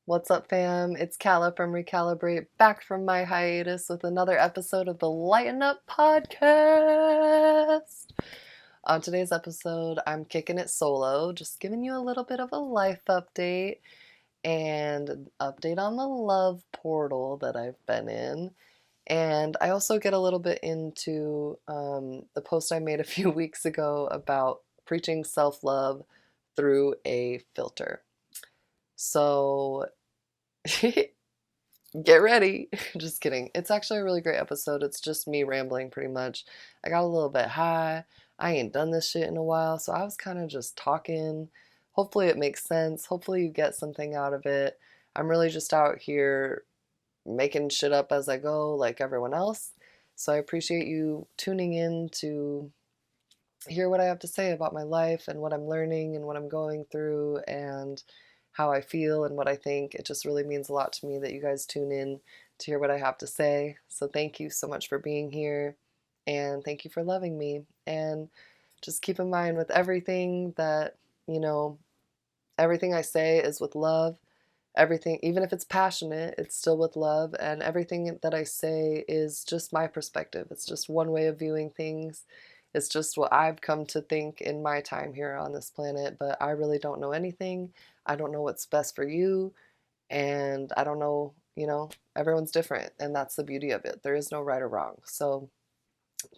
What's up, fam? It's Calla from Recalibrate, back from my hiatus with another episode of the Lighten Up Podcast. On today's episode, I'm kicking it solo, just giving you a little bit of a life update and an update on the love portal that I've been in. And I also get a little bit into the post I made a few weeks ago about preaching self love through a filter. So get ready. Just kidding. It's actually a really great episode. It's just me rambling pretty much. I got a little bit high. I ain't done this shit in a while, so I was kind of just talking. Hopefully it makes sense. Hopefully you get something out of it. I'm really just out here making shit up as I go like everyone else. So I appreciate you tuning in to hear what I have to say about my life and what I'm learning and what I'm going through and how I feel and what I think. It just really means a lot to me that you guys tune in to hear what I have to say. So thank you so much for being here and thank you for loving me. And just keep in mind with everything that, everything I say is with love. Everything, even if it's passionate, it's still with love. And everything that I say is just my perspective. It's just one way of viewing things. It's just what I've come to think in my time here on this planet, but I really don't know anything. I don't know what's best for you, and I don't know, everyone's different, and that's the beauty of it. There is no right or wrong. So,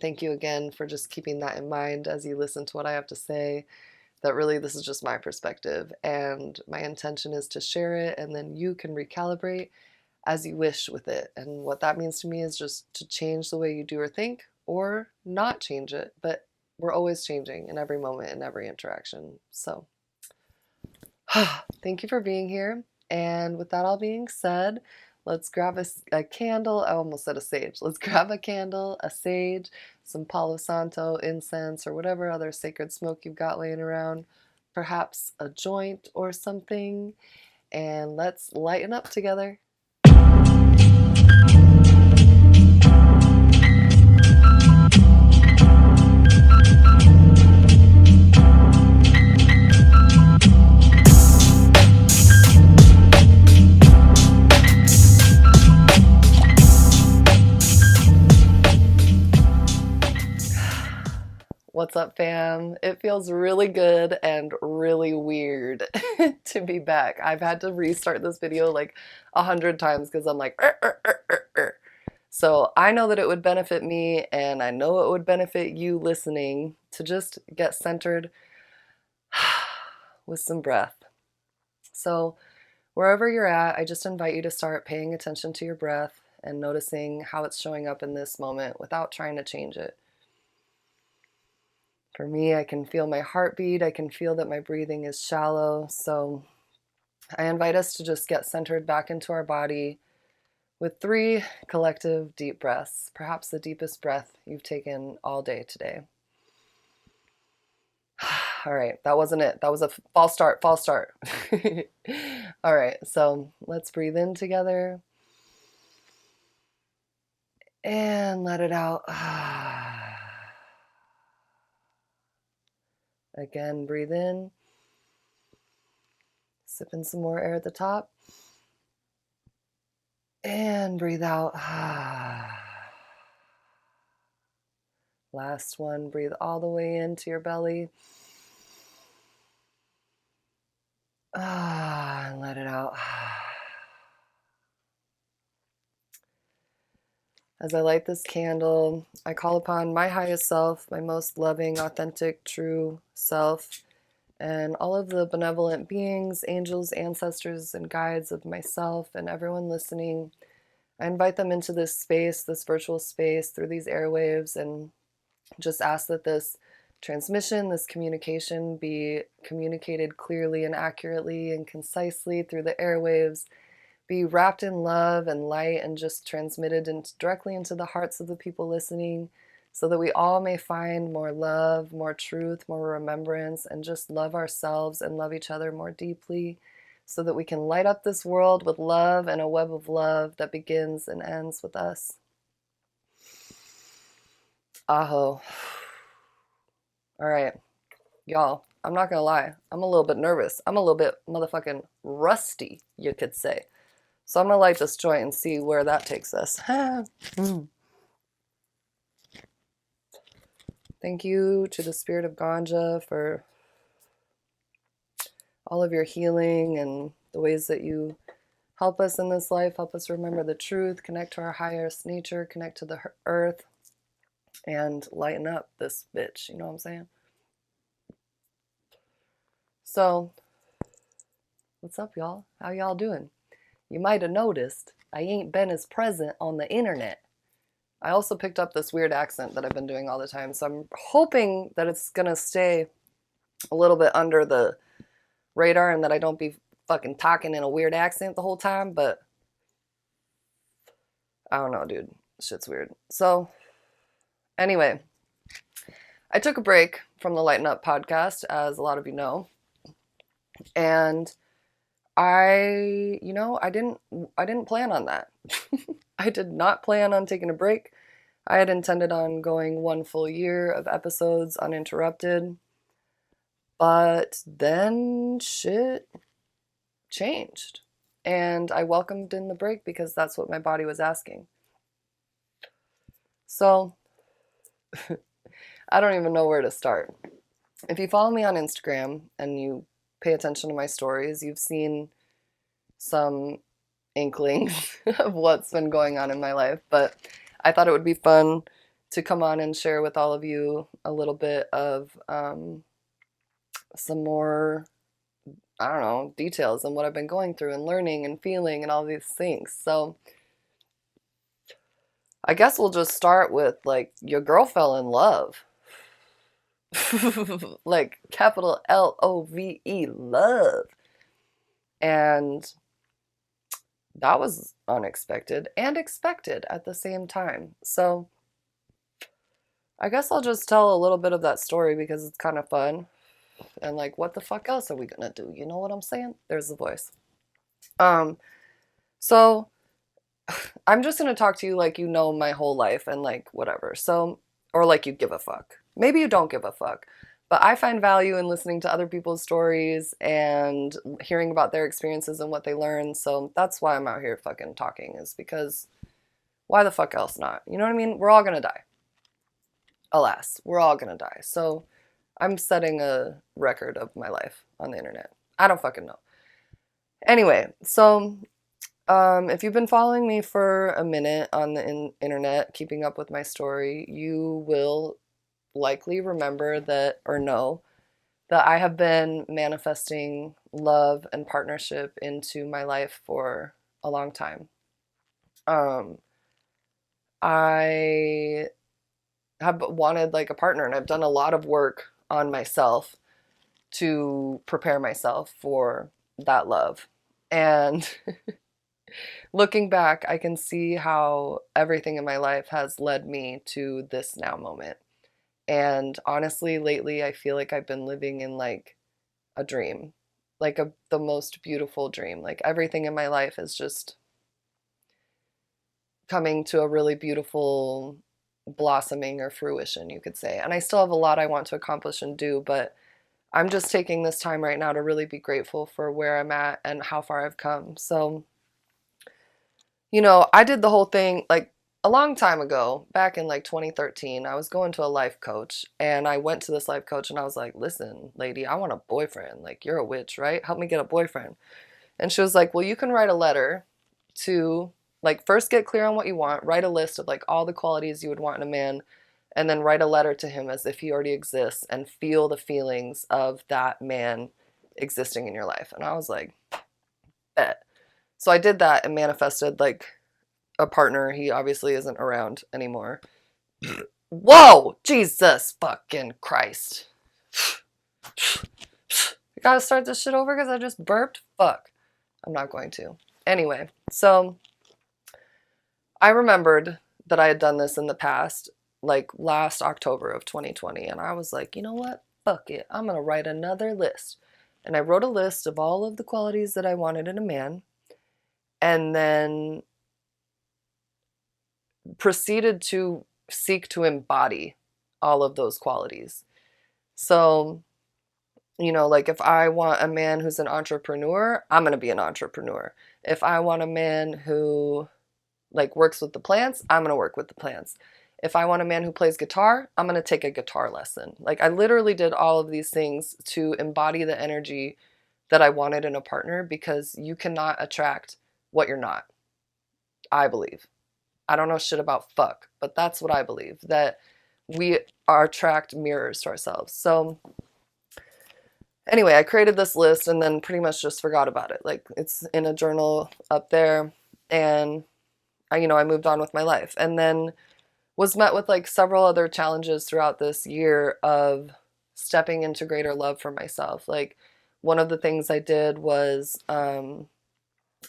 thank you again for just keeping that in mind as you listen to what I have to say. That really, this is just my perspective, and my intention is to share it, and then you can recalibrate as you wish with it. And what that means to me is just to change the way you do or think or not change it. But we're always changing in every moment, in every interaction. So thank you for being here. And with that all being said, let's grab a candle. I almost said a sage. Let's grab a candle, a sage, some Palo Santo incense, or whatever other sacred smoke you've got laying around. Perhaps a joint or something. And let's lighten up together. What's up, fam? It feels really good and really weird to be back. I've had to restart this video like 100 times because I'm like, So I know that it would benefit me, and I know it would benefit you listening to just get centered with some breath. So wherever you're at, I just invite you to start paying attention to your breath and noticing how it's showing up in this moment without trying to change it. For me, I can feel my heartbeat. I can feel that my breathing is shallow. So I invite us to just get centered back into our body with 3 collective deep breaths, perhaps the deepest breath you've taken all day today. All right, that wasn't it. That was a false start. All right, so let's breathe in together and let it out. Again, breathe in. Sip in some more air at the top. And breathe out. Last one, breathe all the way into your belly. And let it out. As I light this candle, I call upon my highest self, my most loving, authentic, true self, and all of the benevolent beings, angels, ancestors, and guides of myself and everyone listening. I invite them into this space, this virtual space, through these airwaves, and just ask that this transmission, this communication be communicated clearly and accurately and concisely through the airwaves, be wrapped in love and light and just transmitted directly into the hearts of the people listening, so that we all may find more love, more truth, more remembrance, and just love ourselves and love each other more deeply, so that we can light up this world with love and a web of love that begins and ends with us. Aho. All right, y'all, I'm not gonna lie, I'm a little bit nervous. I'm a little bit motherfucking rusty, you could say. So I'm going to light this joint and see where that takes us. Thank you to the spirit of ganja for all of your healing and the ways that you help us in this life, help us remember the truth, connect to our highest nature, connect to the earth, and lighten up this bitch. You know what I'm saying? So, what's up, y'all? How y'all doing? You might have noticed I ain't been as present on the internet. I also picked up this weird accent that I've been doing all the time, so I'm hoping that it's gonna stay a little bit under the radar and that I don't be fucking talking in a weird accent the whole time, but I don't know, dude. Shit's weird. So, anyway, I took a break from the Lightin Up podcast, as a lot of you know, and I didn't plan on that. I did not plan on taking a break. I had intended on going 1 full year of episodes uninterrupted, but then shit changed, and I welcomed in the break because that's what my body was asking. So, I don't even know where to start. If you follow me on Instagram and you pay attention to my stories, you've seen some inklings of what's been going on in my life, but I thought it would be fun to come on and share with all of you a little bit of some more, I don't know, details on what I've been going through and learning and feeling and all these things. So I guess we'll just start with, like, your girl fell in love. Like, capital LOVE, love. And that was unexpected and expected at the same time. So I guess I'll just tell a little bit of that story because it's kind of fun. And, like, what the fuck else are we gonna do? You know what I'm saying? There's the voice. So I'm just gonna talk to you like you know my whole life and, like, whatever. So, or like you give a fuck. Maybe you don't give a fuck. But I find value in listening to other people's stories and hearing about their experiences and what they learn. So that's why I'm out here fucking talking, is because why the fuck else not? You know what I mean? We're all gonna die. Alas, we're all gonna die. So I'm setting a record of my life on the internet. I don't fucking know. Anyway, so if you've been following me for a minute on the internet, keeping up with my story, you will likely remember that, or know, that I have been manifesting love and partnership into my life for a long time. I have wanted, like, a partner, and I've done a lot of work on myself to prepare myself for that love. And looking back, I can see how everything in my life has led me to this now moment. And honestly, lately, I feel like I've been living in, like, a dream, like the most beautiful dream. Like, everything in my life is just coming to a really beautiful blossoming or fruition, you could say. And I still have a lot I want to accomplish and do, but I'm just taking this time right now to really be grateful for where I'm at and how far I've come. So, you know, I did the whole thing, like, a long time ago, back in, like, 2013. I was going to a life coach, and I went to this life coach and I was like, listen, lady, I want a boyfriend. Like, you're a witch, right? Help me get a boyfriend. And she was like, well, you can write a letter to, like, first get clear on what you want, write a list of, like, all the qualities you would want in a man, and then write a letter to him as if he already exists and feel the feelings of that man existing in your life. And I was like, bet. So I did that and manifested, like, a partner. He obviously isn't around anymore. Whoa! Jesus fucking Christ. I gotta start this shit over because I just burped? Fuck. I'm not going to. Anyway, so I remembered that I had done this in the past, like last October of 2020, and I was like, you know what? Fuck it. I'm gonna write another list. And I wrote a list of all of the qualities that I wanted in a man, and then proceeded to seek to embody all of those qualities. So Like if I want a man who's an entrepreneur, I'm going to be an entrepreneur. If I want a man who like works with the plants, I'm going to work with the plants. If I want a man who plays guitar, I'm going to take a guitar lesson. Like I literally did all of these things to embody the energy that I wanted in a partner, because you cannot attract what you're not, I believe. I don't know shit about fuck, but that's what I believe, that we attract mirrors to ourselves. So anyway, I created this list and then pretty much just forgot about it. Like it's in a journal up there, and I moved on with my life, and then was met with like several other challenges throughout this year of stepping into greater love for myself. Like one of the things I did was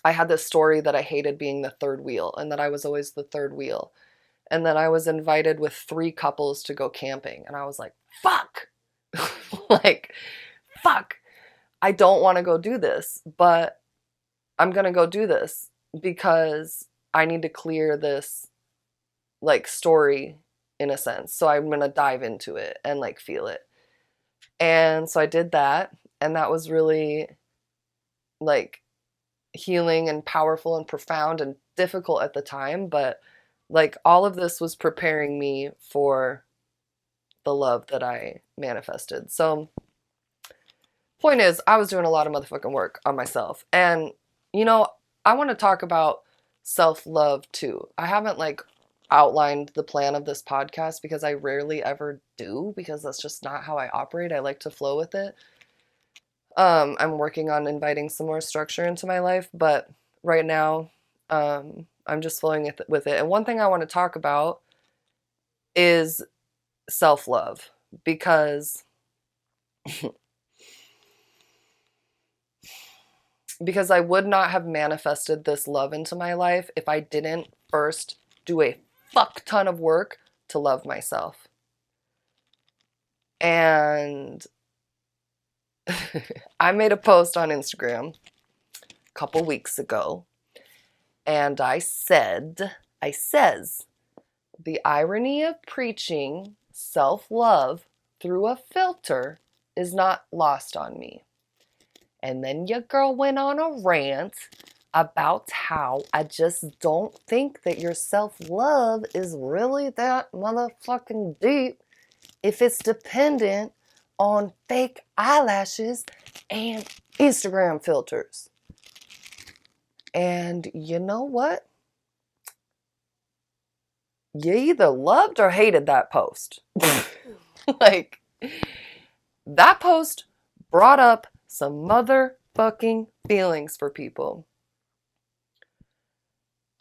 I had this story that I hated being the third wheel, and that I was always the third wheel. And then I was invited with 3 couples to go camping, and I was like, fuck! Like, fuck! I don't want to go do this, but I'm going to go do this because I need to clear this, like, story in a sense. So I'm going to dive into it and, like, feel it. And so I did that, and that was really, like, healing and powerful and profound and difficult at the time, but like all of this was preparing me for the love that I manifested. So point is, I was doing a lot of motherfucking work on myself. And I want to talk about self-love too. I haven't like outlined the plan of this podcast because I rarely ever do, because that's just not how I operate. I like to flow with it. I'm working on inviting some more structure into my life, but right now, I'm just flowing with it. And one thing I want to talk about is self-love, because I would not have manifested this love into my life if I didn't first do a fuck ton of work to love myself. And I made a post on Instagram a couple weeks ago, and I says, the irony of preaching self-love through a filter is not lost on me. And then your girl went on a rant about how I just don't think that your self-love is really that motherfucking deep if it's dependent on fake eyelashes and Instagram filters. And you know what? You either loved or hated that post. Like, that post brought up some motherfucking feelings for people.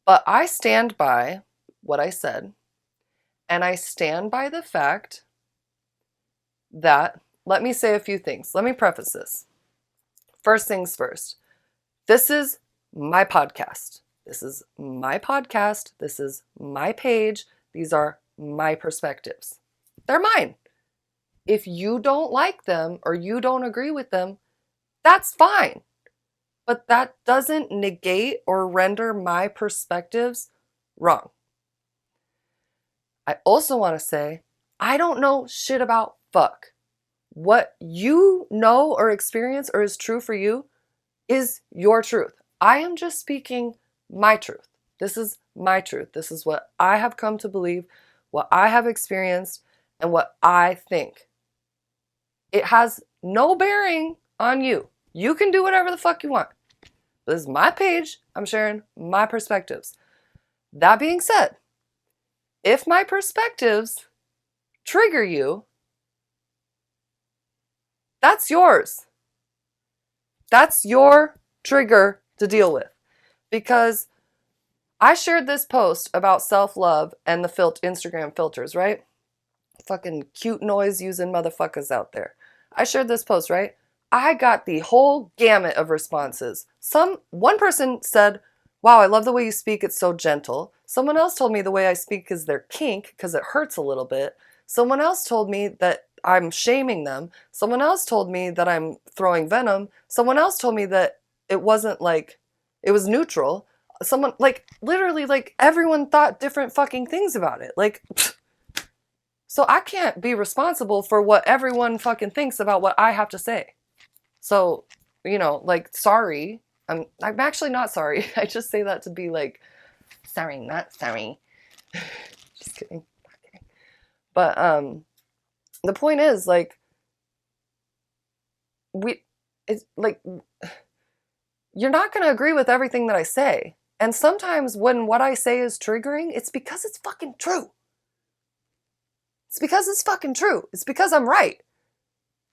But I stand by what I said, and I stand by the fact that, let me say a few things. Let me preface this. First things first. This is my podcast. This is my podcast. This is my page. These are my perspectives. They're mine. If you don't like them or you don't agree with them, that's fine. But that doesn't negate or render my perspectives wrong. I also want to say, I don't know shit about fuck. What you know or experience or is true for you is your truth. I am just speaking my truth. This is my truth. This is what I have come to believe, what I have experienced, and what I think. It has no bearing on you. You can do whatever the fuck you want. This is my page. I'm sharing my perspectives. That being said, if my perspectives trigger you, that's yours. That's your trigger to deal with. Because I shared this post about self-love and the Instagram filters, right? Fucking cute noise using motherfuckers out there. I shared this post, right? I got the whole gamut of responses. One person said, wow, I love the way you speak. It's so gentle. Someone else told me the way I speak is their kink because it hurts a little bit. Someone else told me that I'm shaming them. Someone else told me that I'm throwing venom. Someone else told me that it wasn't like, it was neutral. Someone, like, literally, like, everyone thought different fucking things about it. Like, So I can't be responsible for what everyone fucking thinks about what I have to say. So, like, sorry. I'm actually not sorry. I just say that to be like, sorry, not sorry. Just kidding. Not kidding. But the point is, like, it's like, you're not going to agree with everything that I say. And sometimes when what I say is triggering, it's because it's fucking true. It's because it's fucking true. It's because I'm right.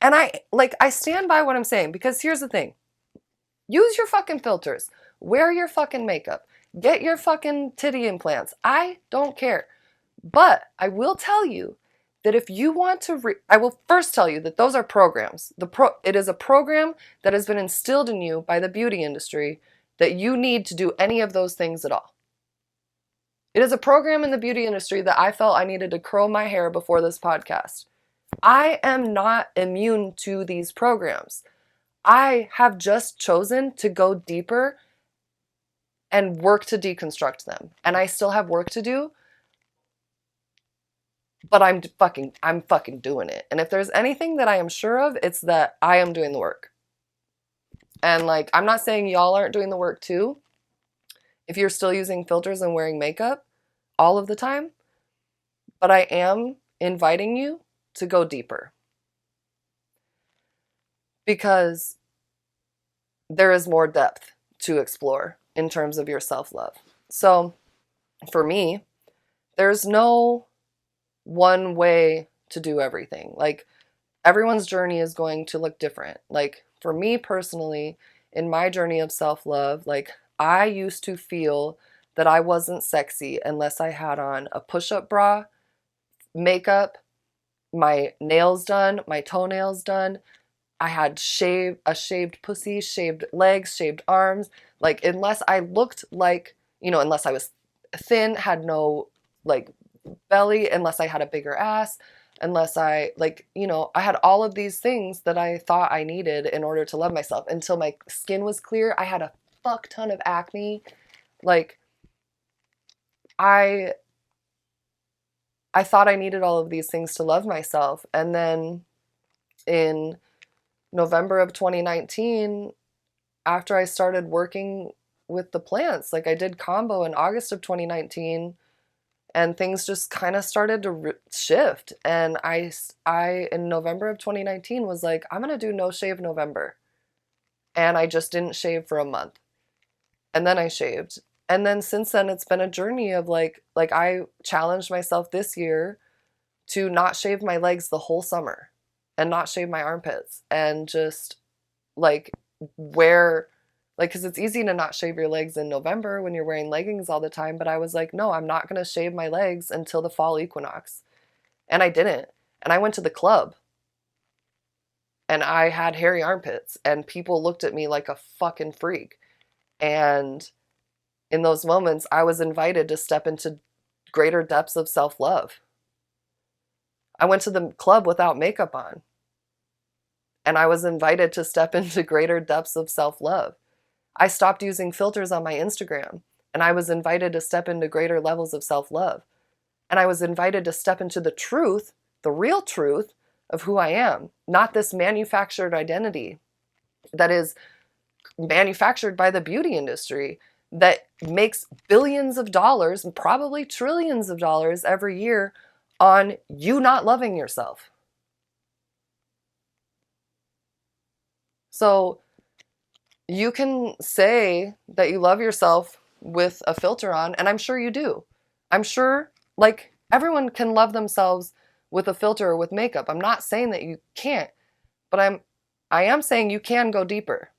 And I stand by what I'm saying, because here's the thing. Use your fucking filters. Wear your fucking makeup. Get your fucking titty implants. I don't care. But I will tell you that if you want to, I will first tell you that those are programs. It is a program that has been instilled in you by the beauty industry that you need to do any of those things at all. It is a program in the beauty industry that I felt I needed to curl my hair before this podcast. I am not immune to these programs. I have just chosen to go deeper and work to deconstruct them. And I still have work to do, but I'm fucking doing it. And if there's anything that I am sure of, it's that I am doing the work. And like, I'm not saying y'all aren't doing the work too. If you're still using filters and wearing makeup all of the time, but I am inviting you to go deeper. Because there is more depth to explore in terms of your self-love. So for me, there's no one way to do everything. Like, everyone's journey is going to look different. Like, for me personally, in my journey of self-love, like, I used to feel that I wasn't sexy unless I had on a push-up bra, makeup, my nails done, my toenails done. I had a shaved pussy, shaved legs, shaved arms. Like, unless I looked like, unless I was thin, had no, like, belly, unless I had a bigger ass, unless I, like, I had all of these things that I thought I needed in order to love myself. Until my skin was clear, I had a fuck ton of acne. Like, I thought I needed all of these things to love myself. And then in November of 2019, after I started working with the plants, like, I did combo in August of 2019, and things just kind of started to shift. And I in November of 2019 was like, I'm going to do no shave November. And I just didn't shave for a month. And then I shaved. And then since then, it's been a journey of like I challenged myself this year to not shave my legs the whole summer and not shave my armpits and just like wear, like, because it's easy to not shave your legs in November when you're wearing leggings all the time. But I was like, no, I'm not going to shave my legs until the fall equinox. And I didn't. And I went to the club and I had hairy armpits and people looked at me like a fucking freak. And in those moments, I was invited to step into greater depths of self-love. I went to the club without makeup on. And I was invited to step into greater depths of self-love. I stopped using filters on my Instagram, and I was invited to step into greater levels of self-love. And I was invited to step into the truth, the real truth of who I am, not this manufactured identity that is manufactured by the beauty industry that makes billions of dollars and probably trillions of dollars every year on you not loving yourself. So you can say that you love yourself with a filter on, and I'm sure you do. I'm sure, like, everyone can love themselves with a filter or with makeup. I'm not saying that you can't, but I am saying you can go deeper.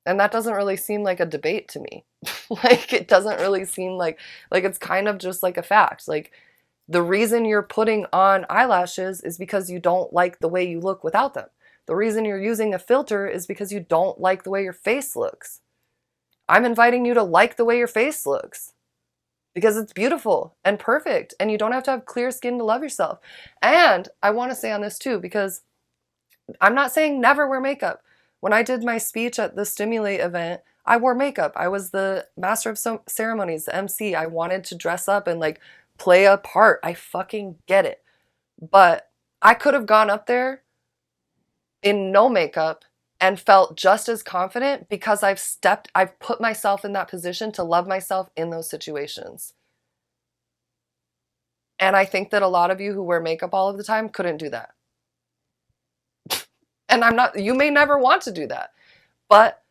And that doesn't really seem like a debate to me. Like, it doesn't really seem like it's kind of just like a fact. Like, the reason you're putting on eyelashes is because you don't like the way you look without them. The reason you're using a filter is because you don't like the way your face looks. I'm inviting you to like the way your face looks because it's beautiful and perfect, and you don't have to have clear skin to love yourself. And I want to say on this too, because I'm not saying never wear makeup. When I did my speech at the Stimulate event, I wore makeup. I was the master of ceremonies, the MC. I wanted to dress up and like play a part. I fucking get it. But I could have gone up there in no makeup and felt just as confident because I've put myself in that position to love myself in those situations. And I think that a lot of you who wear makeup all of the time couldn't do that. And you may never want to do that, but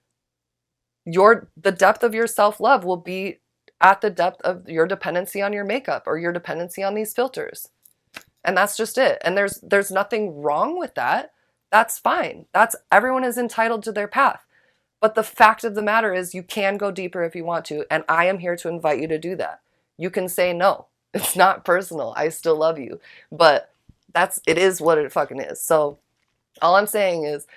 the depth of your self-love will be at the depth of your dependency on your makeup or your dependency on these filters. And that's just it. And there's nothing wrong with that. That's fine. Everyone is entitled to their path. But the fact of the matter is you can go deeper if you want to, and I am here to invite you to do that. You can say no. It's not personal. I still love you. But it is what it fucking is. So all I'm saying is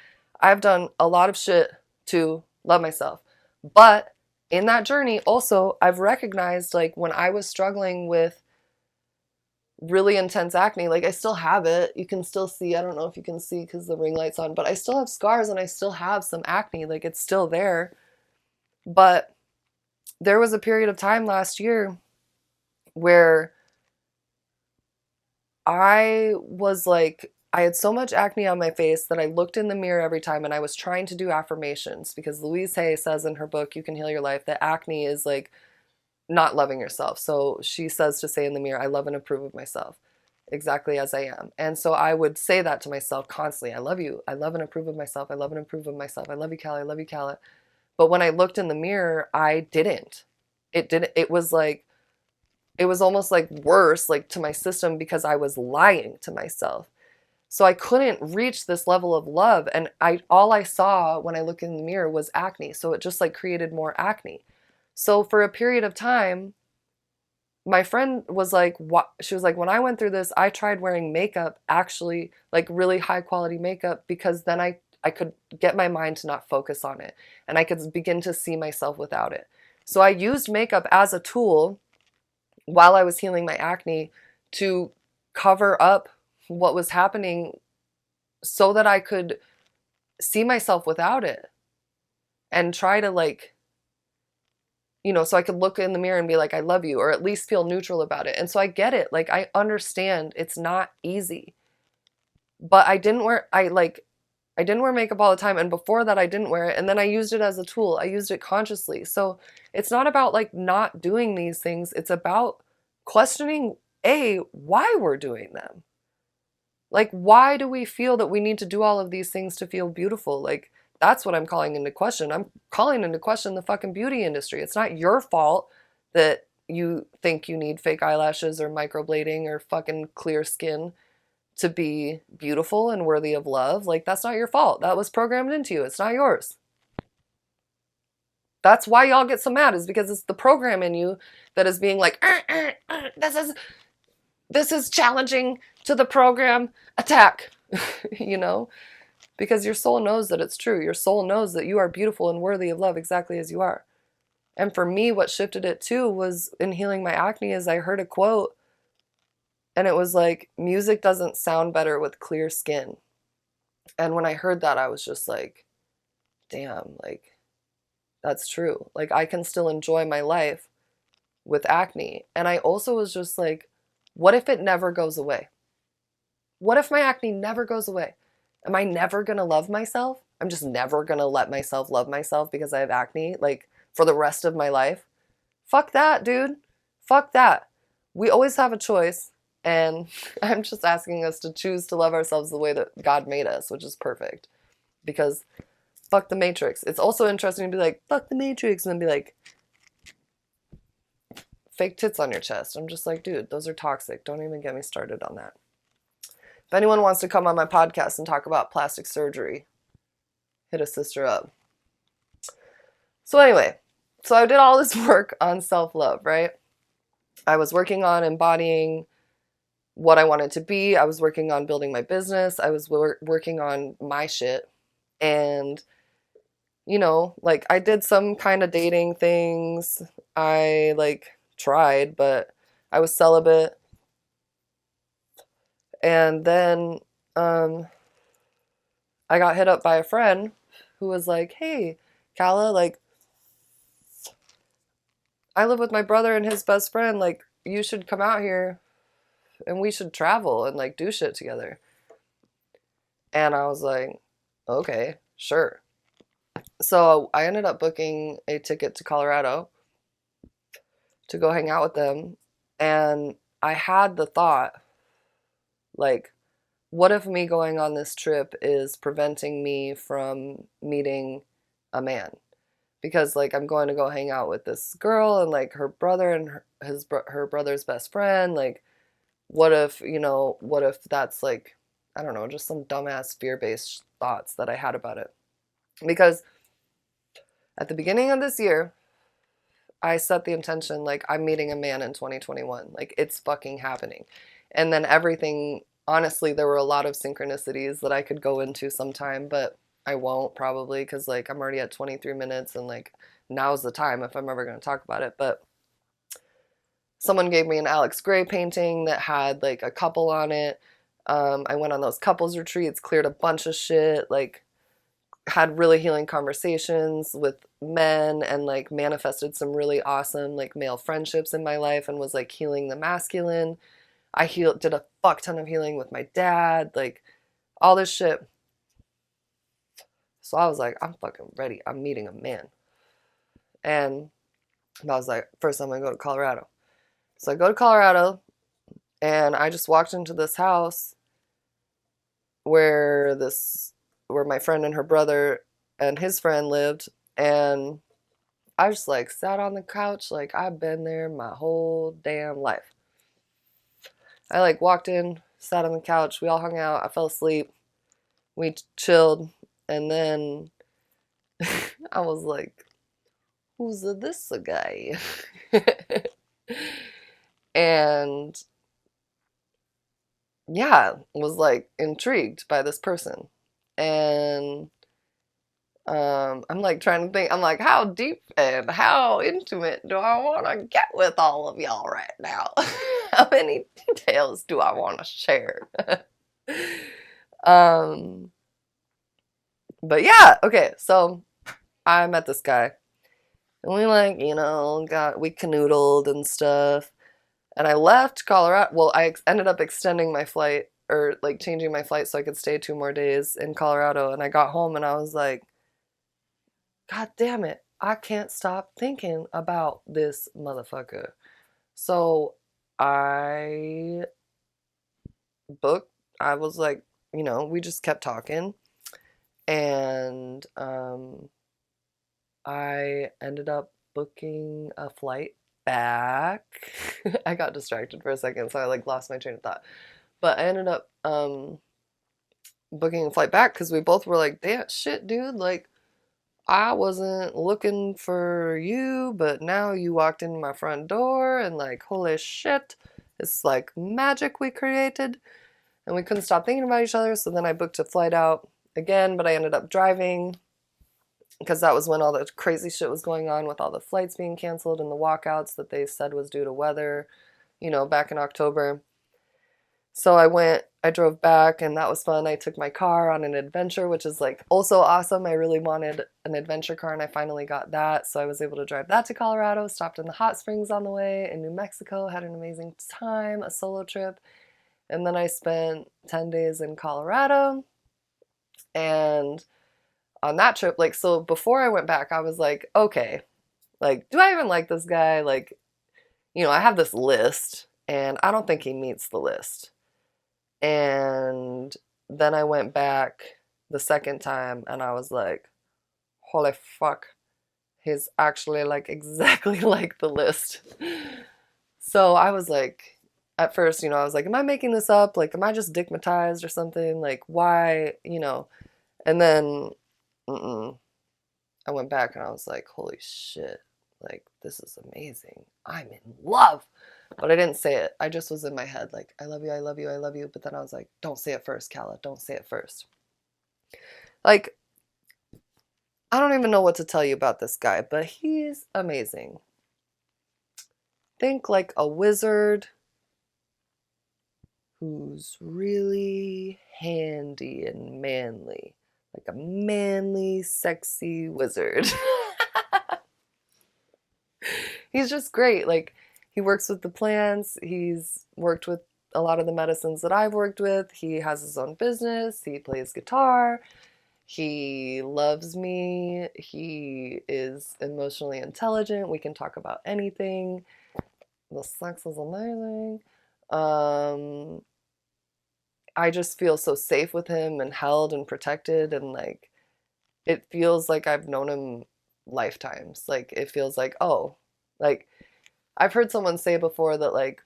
I've done a lot of shit to love myself. But in that journey also, I've recognized, like, when I was struggling with really intense acne, like, I still have it. You can still see, I don't know if you can see because the ring light's on, but I still have scars and I still have some acne. Like, it's still there. But there was a period of time last year where I had so much acne on my face that I looked in the mirror every time and I was trying to do affirmations, because Louise Hay says in her book, You Can Heal Your Life, that acne is like not loving yourself. So she says to say in the mirror, I love and approve of myself exactly as I am. And so I would say that to myself constantly. I love you. I love and approve of myself. I love and approve of myself. I love you, Callie. I love you, Callie. But when I looked in the mirror, I didn't. It was almost like worse, like, to my system, because I was lying to myself. So I couldn't reach this level of love. And all I saw when I looked in the mirror was acne. So it just, like, created more acne. So for a period of time, my friend was like, she was like, when I went through this, I tried wearing makeup, actually, like, really high quality makeup, because then I could get my mind to not focus on it. And I could begin to see myself without it. So I used makeup as a tool while I was healing my acne to cover up what was happening so that I could see myself without it and try to, like, so I could look in the mirror and be like, I love you, or at least feel neutral about it. And so I get it. Like, I understand it's not easy, but I didn't wear makeup all the time. And before that, I didn't wear it. And then I used it as a tool. I used it consciously. So it's not about, like, not doing these things. It's about questioning, why we're doing them. Like, why do we feel that we need to do all of these things to feel beautiful? Like, that's what I'm calling into question. I'm calling into question the fucking beauty industry. It's not your fault that you think you need fake eyelashes or microblading or fucking clear skin to be beautiful and worthy of love. Like, that's not your fault. That was programmed into you. It's not yours. That's why y'all get so mad, is because it's the program in you that is being like, this is challenging to the program, attack, because your soul knows that it's true. Your soul knows that you are beautiful and worthy of love exactly as you are. And for me, what shifted it too was in healing my acne is I heard a quote, and it was like, music doesn't sound better with clear skin. And when I heard that, I was just like, damn, like, that's true. Like, I can still enjoy my life with acne. And I also was just like, what if it never goes away? What if my acne never goes away? Am I never going to love myself? I'm just never going to let myself love myself because I have acne, like, for the rest of my life? Fuck that, dude. Fuck that. We always have a choice. And I'm just asking us to choose to love ourselves the way that God made us, which is perfect. Because fuck the Matrix. It's also interesting to be like, fuck the Matrix, and then be like, fake tits on your chest. I'm just like, dude, those are toxic. Don't even get me started on that. If anyone wants to come on my podcast and talk about plastic surgery, hit a sister up. So anyway, so I did all this work on self-love, right? I was working on embodying what I wanted to be. I was working on building my business. I was working on my shit. And, like, I did some kind of dating things. I, like, tried, but I was celibate. And then I got hit up by a friend who was like, hey, Kala, like, I live with my brother and his best friend. Like, you should come out here and we should travel and like do shit together. And I was like, okay, sure. So I ended up booking a ticket to Colorado to go hang out with them. And I had the thought, like, what if me going on this trip is preventing me from meeting a man? Because like I'm going to go hang out with this girl and like her brother and her brother's best friend. Like, what if, what if that's like, I don't know, just some dumbass fear-based thoughts that I had about it. Because at the beginning of this year, I set the intention, like, I'm meeting a man in 2021. Like, it's fucking happening. And then everything, honestly, there were a lot of synchronicities that I could go into sometime, but I won't probably because, like, I'm already at 23 minutes and, like, now's the time if I'm ever going to talk about it. But someone gave me an Alex Gray painting that had, like, a couple on it. I went on those couples retreats, cleared a bunch of shit, like, had really healing conversations with men and like manifested some really awesome like male friendships in my life and was like healing the masculine. I did a fuck ton of healing with my dad, like all this shit. So I was like, I'm fucking ready. I'm meeting a man. And I was like, first I'm gonna go to Colorado. So I go to Colorado and I just walked into this house where my friend and her brother and his friend lived, and I just like sat on the couch like I've been there my whole damn life. I like walked in, sat on the couch, we all hung out, I fell asleep, we chilled, and then I was like, who's this guy? And yeah, was like intrigued by this person. And I'm like trying to think, I'm like, how deep and how intimate do I want to get with all of y'all right now? How many details do I want to share? um, but yeah, okay, so I met this guy and we like, we canoodled and stuff. And I left Colorado. Well, I ended up extending my flight or like changing my flight so I could stay 2 more days in Colorado. And I got home and I was like, God damn it, I can't stop thinking about this motherfucker. So I I was like, we just kept talking. And I ended up booking a flight back. I got distracted for a second, so I like lost my train of thought. But I ended up booking a flight back because we both were like, damn, shit, dude, like, I wasn't looking for you, but now you walked in my front door and like, holy shit, it's like magic we created. And we couldn't stop thinking about each other. So then I booked a flight out again, but I ended up driving because that was when all the crazy shit was going on with all the flights being canceled and the walkouts that they said was due to weather, back in October. So I drove back and that was fun. I took my car on an adventure, which is like also awesome. I really wanted an adventure car and I finally got that. So I was able to drive that to Colorado, stopped in the hot springs on the way in New Mexico, had an amazing time, a solo trip. And then I spent 10 days in Colorado. And on that trip, like, so before I went back, I was like, okay, like, do I even like this guy? Like, I have this list and I don't think he meets the list. And then I went back the second time and I was like, holy fuck, he's actually like exactly like the list. So I was like, at first, I was like, am I making this up? Like, am I just digmatized or something? Like, why, And then I went back and I was like, holy shit, like, this is amazing. I'm in love. But I didn't say it. I just was in my head like, I love you, I love you, I love you. But then I was like, don't say it first, Kala. Don't say it first. Like, I don't even know what to tell you about this guy, but he's amazing. Think like a wizard who's really handy and manly. Like a manly, sexy wizard. He's just great. Like, he works with the plants. He's worked with a lot of the medicines that I've worked with. He has his own business. He plays guitar. He loves me. He is emotionally intelligent. We can talk about anything. The sex is amazing. I just feel so safe with him and held and protected, and like it feels like I've known him lifetimes. Like it feels like, oh, like I've heard someone say before that like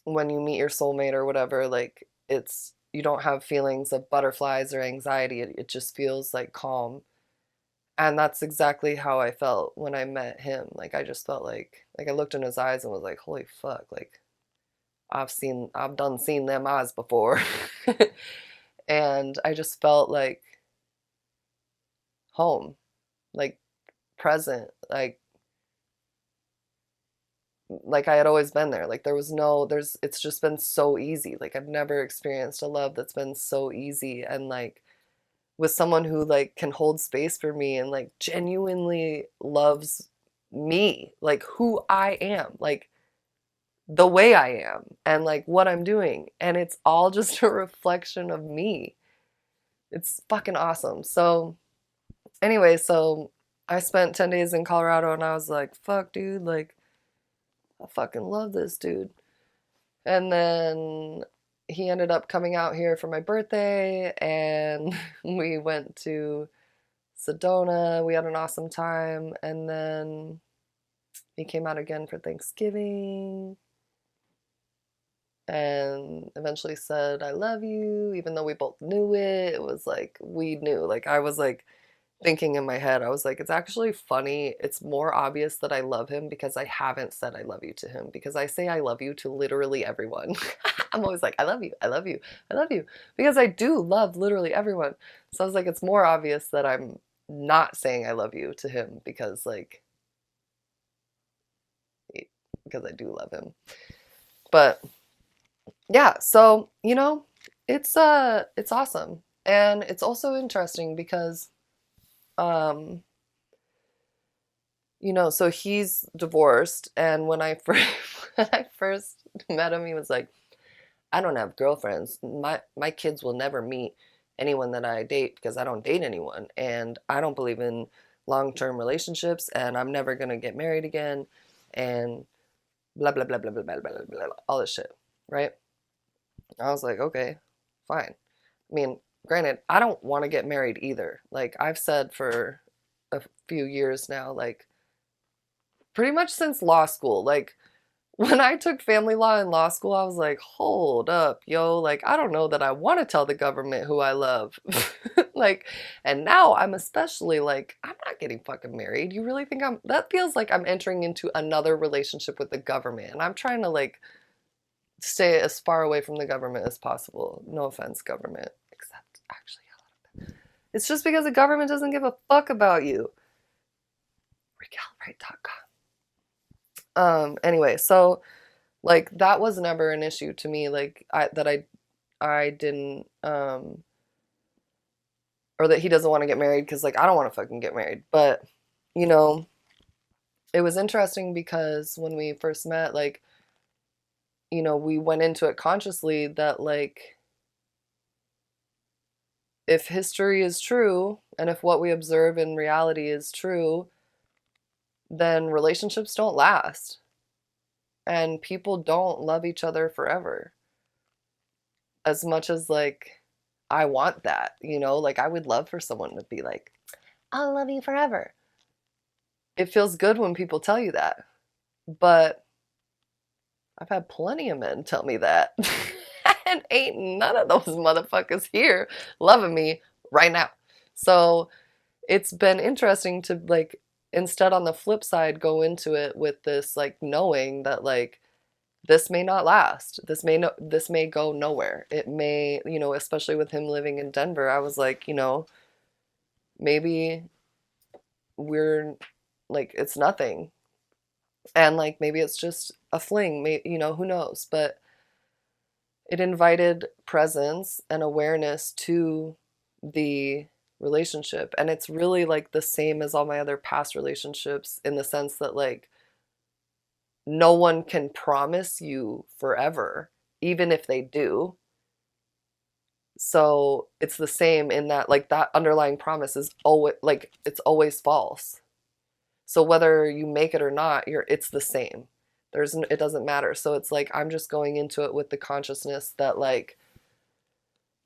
when you meet your soulmate or whatever, like it's you don't have feelings of butterflies or anxiety. It just feels like calm. And that's exactly how I felt when I met him. Like I just felt like I looked in his eyes and was like, holy fuck, like I've done seen them eyes before. And I just felt home, like present, like I had always been there. Like there was no there's it's just been so easy. Like I've never experienced a love that's been so easy, and like with someone who like can hold space for me and like genuinely loves me, like who I am, like the way I am and like what I'm doing, and it's all just a reflection of me. It's fucking awesome. So anyway, so I spent 10 days in Colorado and I was like, fuck, dude, like I fucking love this dude. And then he ended up coming out here for my birthday, and we went to Sedona. We had an awesome time. And then he came out again for Thanksgiving and eventually said, I love you, even though we both knew it. It was like, we knew. Like, I was like, thinking in my head, I was like, it's actually funny. It's more obvious that I love him because I haven't said I love you to him, because I say I love you to literally everyone. I'm always like, I love you, I love you, I love you, because I do love literally everyone. So I was like, it's more obvious that I'm not saying I love you to him because because I do love him. But yeah, so it's awesome. And it's also interesting because um so he's divorced, and when I first when I first met him, he was like, "I don't have girlfriends. My kids will never meet anyone that I date because I don't date anyone, and I don't believe in long-term relationships, and I'm never gonna get married again, and blah blah blah blah blah blah blah blah, blah all this shit, right?" I was like, "Okay, fine." I mean, granted, I don't want to get married either. Like I've said for a few years now, like pretty much since law school. Like when I took family law in law school, I was like, hold up, yo, like I don't know that I want to tell the government who I love. Like, and now I'm especially like, I'm not getting fucking married. You really think that feels like I'm entering into another relationship with the government. And I'm trying to like stay as far away from the government as possible. No offense, government, except actually a lot of it. It's just because the government doesn't give a fuck about you. Recalibrate.com. Anyway, so like that was never an issue to me, like I didn't or that he doesn't want to get married, because like I don't want to fucking get married. But you know it was interesting because when we first met, like we went into it consciously that like if history is true and if what we observe in reality is true, then relationships don't last and people don't love each other forever. As much as like I want that, like I would love for someone to be like, I'll love you forever. It feels good when people tell you that. But I've had plenty of men tell me that. And ain't none of those motherfuckers here loving me right now. So it's been interesting to like instead on the flip side go into it with this like knowing that like this may not last. This may go nowhere. It may, especially with him living in Denver, I was like, maybe we're like it's nothing. And like maybe it's just a fling, who knows, but it invited presence and awareness to the relationship. And it's really like the same as all my other past relationships in the sense that like no one can promise you forever, even if they do. So it's the same in that, like, that underlying promise is always, like, it's always false. So whether you make it or not, it's the same. It doesn't matter. So it's like I'm just going into it with the consciousness that, like,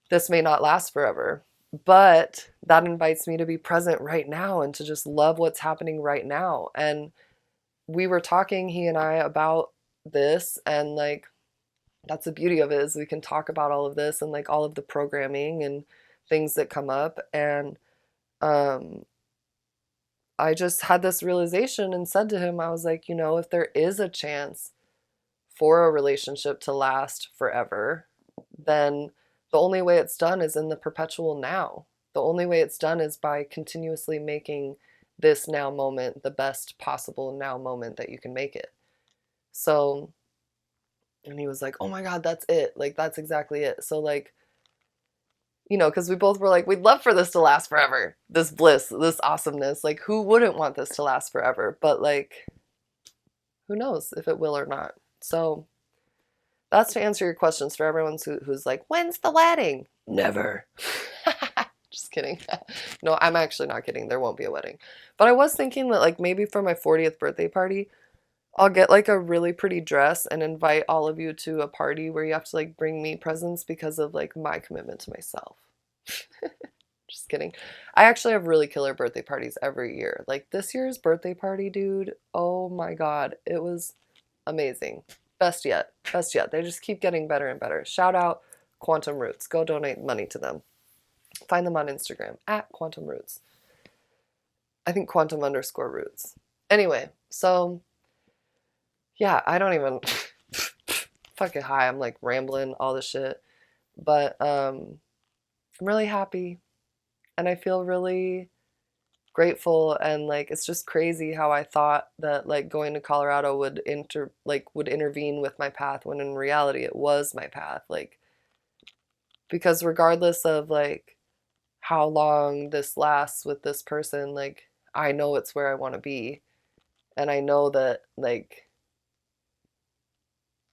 this may not last forever, but that invites me to be present right now and to just love what's happening right now. And we were talking, he and I, about this, and like that's the beauty of it, is we can talk about all of this and like all of the programming and things that come up. And um I just had this realization and said to him, I was like, if there is a chance for a relationship to last forever, then the only way it's done is in the perpetual now. The only way it's done is by continuously making this now moment the best possible now moment that you can make it. So, and he was like, oh my God, that's it. Like, that's exactly it. So, like, because we both were like, we'd love for this to last forever. This bliss, this awesomeness. Like, who wouldn't want this to last forever? But, like, who knows if it will or not. So, that's to answer your questions for everyone who's like, when's the wedding? Never. Just kidding. No, I'm actually not kidding. There won't be a wedding. But I was thinking that, like, maybe for my 40th birthday party, I'll get like a really pretty dress and invite all of you to a party where you have to like bring me presents because of like my commitment to myself. Just kidding. I actually have really killer birthday parties every year. Like this year's birthday party, dude. Oh my God. It was amazing. Best yet. Best yet. They just keep getting better and better. Shout out Quantum Roots. Go donate money to them. Find them on Instagram at Quantum Roots. I think Quantum_Roots. Anyway, so yeah, I don't even fucking high. I'm like rambling all this shit. But I'm really happy and I feel really grateful, and like it's just crazy how I thought that like going to Colorado would intervene with my path, when in reality it was my path. Like, because regardless of like how long this lasts with this person, like I know it's where I want to be. And I know that like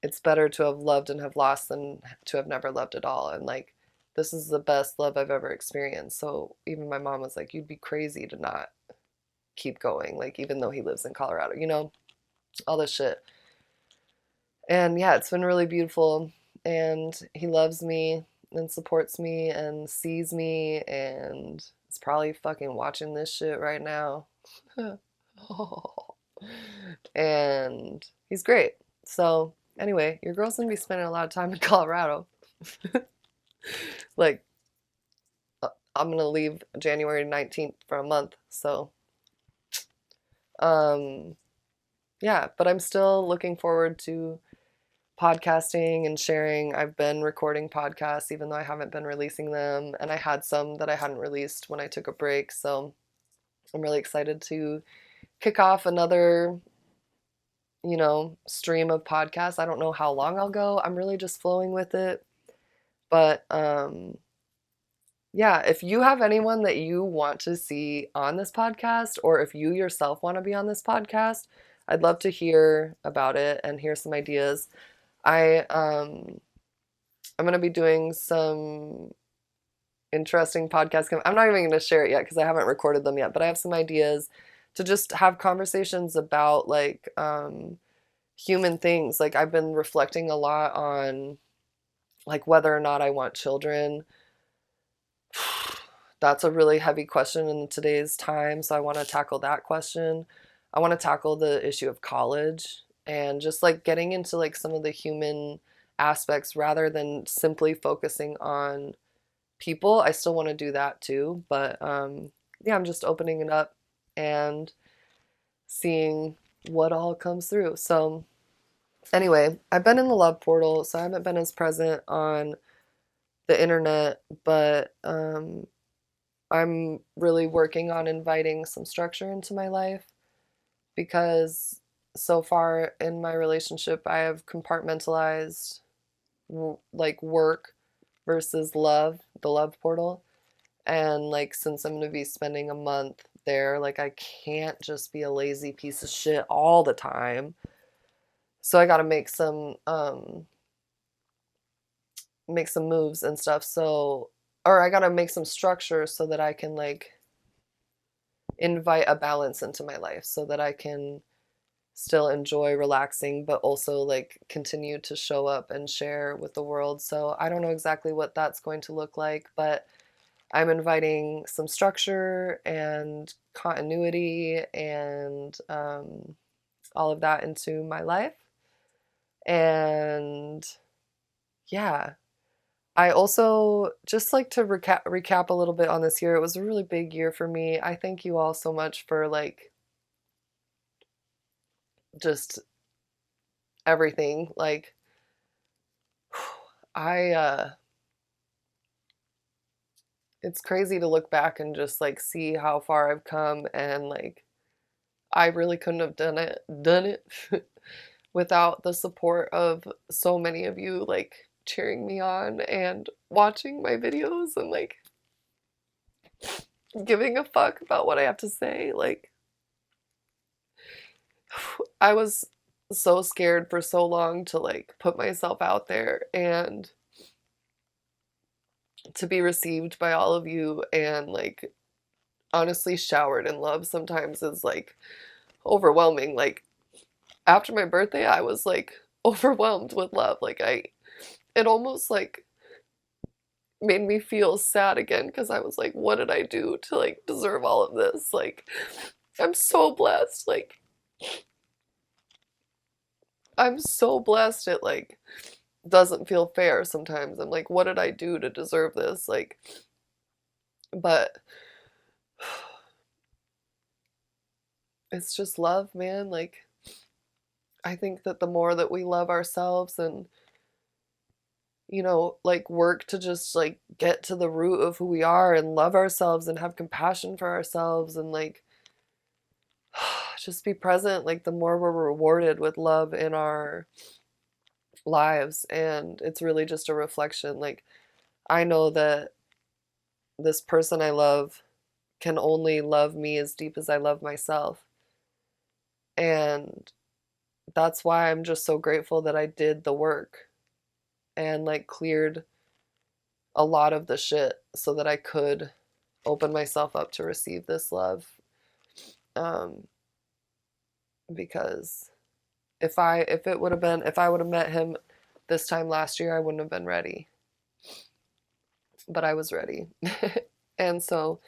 it's better to have loved and have lost than to have never loved at all. And like this is the best love I've ever experienced. So even my mom was like, you'd be crazy to not keep going, like even though he lives in Colorado, all this shit. And yeah, it's been really beautiful, and he loves me and supports me and sees me, and is probably fucking watching this shit right now. And he's great. So anyway, your girl's gonna be spending a lot of time in Colorado. Like, I'm gonna leave January 19th for a month, so yeah, but I'm still looking forward to podcasting and sharing. I've been recording podcasts even though I haven't been releasing them, and I had some that I hadn't released when I took a break, so I'm really excited to kick off another stream of podcasts. I don't know how long I'll go. I'm really just flowing with it. But yeah, if you have anyone that you want to see on this podcast, or if you yourself want to be on this podcast, I'd love to hear about it and hear some ideas. I'm going to be doing some interesting podcasts. I'm not even going to share it yet because I haven't recorded them yet, but I have some ideas to just have conversations about like human things. Like I've been reflecting a lot on like whether or not I want children. That's a really heavy question in today's time, so I want to tackle that question. I want to tackle the issue of college and just like getting into like some of the human aspects rather than simply focusing on people. I still want to do that too, but yeah, I'm just opening it up and seeing what all comes through. So anyway, I've been in the love portal, so I haven't been as present on the internet, but I'm really working on inviting some structure into my life, because so far in my relationship I have compartmentalized like work versus love, the love portal. And like since I'm going to be spending a month there, like I can't just be a lazy piece of shit all the time. So I got to make some moves and stuff. So, or I got to make some structure so that I can like invite a balance into my life so that I can still enjoy relaxing, but also like continue to show up and share with the world. So I don't know exactly what that's going to look like, but I'm inviting some structure and continuity and all of that into my life. And yeah, I also just like to recap a little bit on this year. It was a really big year for me. I thank you all so much for like just everything. Like I it's crazy to look back and just like see how far I've come, and like I really couldn't have done it without the support of so many of you like cheering me on and watching my videos and like giving a fuck about what I have to say. Like I was so scared for so long to like put myself out there and to be received by all of you, and like honestly showered in love sometimes is like overwhelming. Like after my birthday I was like overwhelmed with love. Like it almost like made me feel sad again because I was like, what did I do to like deserve all of this? Like I'm so blessed. Like I'm so blessed. It like doesn't feel fair sometimes. I'm like, what did I do to deserve this? Like, but it's just love, man. Like I think that the more that we love ourselves and like work to just like get to the root of who we are and love ourselves and have compassion for ourselves and like just be present, like the more we're rewarded with love in our lives. And it's really just a reflection. Like I know that this person I love can only love me as deep as I love myself. And that's why I'm just so grateful that I did the work and like cleared a lot of the shit so that I could open myself up to receive this love. Um, because if I would have met him this time last year, I wouldn't have been ready. But I was ready. And so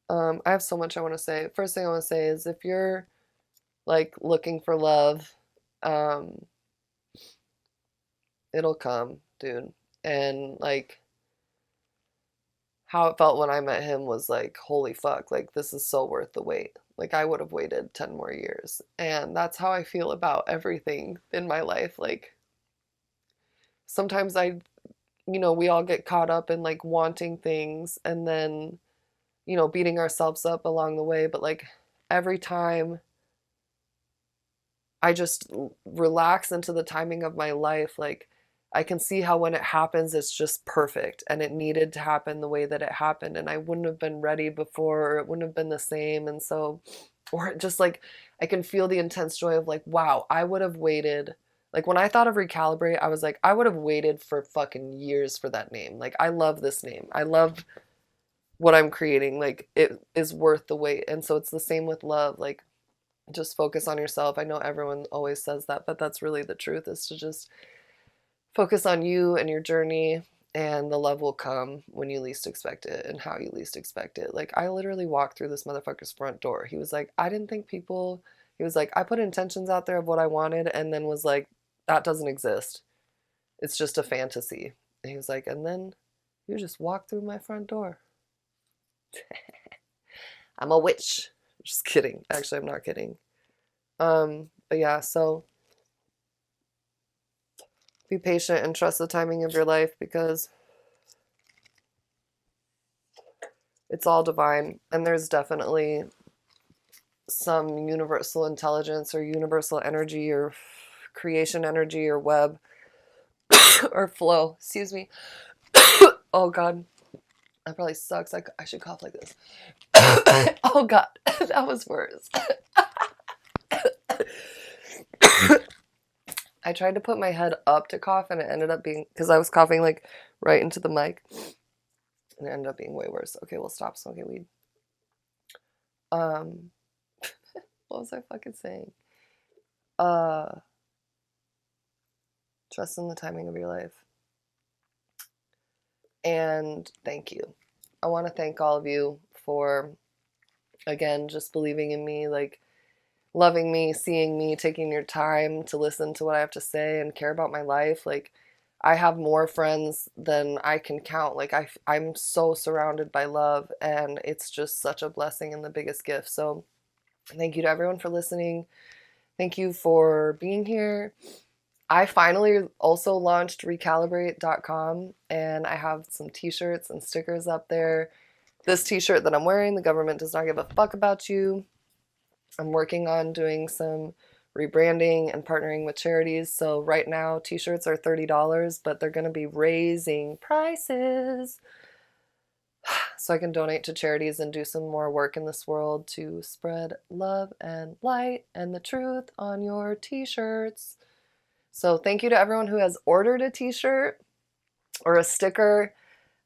I have so much I want to say. First thing I want to say is if you're like looking for love, um, it'll come, dude. And like how it felt when I met him was like, holy fuck, like this is so worth the wait. Like I would have waited 10 more years. And that's how I feel about everything in my life. Like sometimes we all get caught up in like wanting things and then, beating ourselves up along the way. But like every time I just relax into the timing of my life, like I can see how when it happens, it's just perfect and it needed to happen the way that it happened. And I wouldn't have been ready before, or it wouldn't have been the same. And so, or just like, I can feel the intense joy of like, wow, I would have waited. Like when I thought of Recalibrate, I was like, I would have waited for fucking years for that name. Like, I love this name. I love what I'm creating. Like, it is worth the wait. And so it's the same with love. Like, just focus on yourself. I know everyone always says that, but that's really the truth, is to just focus on you and your journey, and the love will come when you least expect it and how you least expect it. Like I literally walked through this motherfucker's front door. He was like, I didn't think people, he was like, I put intentions out there of what I wanted and then was like, that doesn't exist. It's just a fantasy. And he was like, and then you just walked through my front door. I'm a witch. Just kidding. Actually, I'm not kidding. But yeah, so be patient and trust the timing of your life, because it's all divine, and there's definitely some universal intelligence or universal energy or creation energy or web or flow. Excuse me. Oh God, that probably sucks. I should cough like this. Oh God, that was worse. I tried to put my head up to cough and it ended up being, because I was coughing like right into the mic, and it ended up being way worse. Okay, we'll stop smoking weed. Um, what was I fucking saying? Trust in the timing of your life. And thank you. I want to thank all of you for, again, just believing in me, like loving me, seeing me, taking your time to listen to what I have to say and care about my life. Like, I have more friends than I can count. Like, I'm so surrounded by love, and it's just such a blessing and the biggest gift. So thank you to everyone for listening. Thank you for being here. I finally also launched recalibrate.com, and I have some t-shirts and stickers up there. This t-shirt that I'm wearing, the government does not give a fuck about you. I'm working on doing some rebranding and partnering with charities. So right now, t-shirts are $30, but they're going to be raising prices so I can donate to charities and do some more work in this world to spread love and light and the truth on your t-shirts. So thank you to everyone who has ordered a t-shirt or a sticker.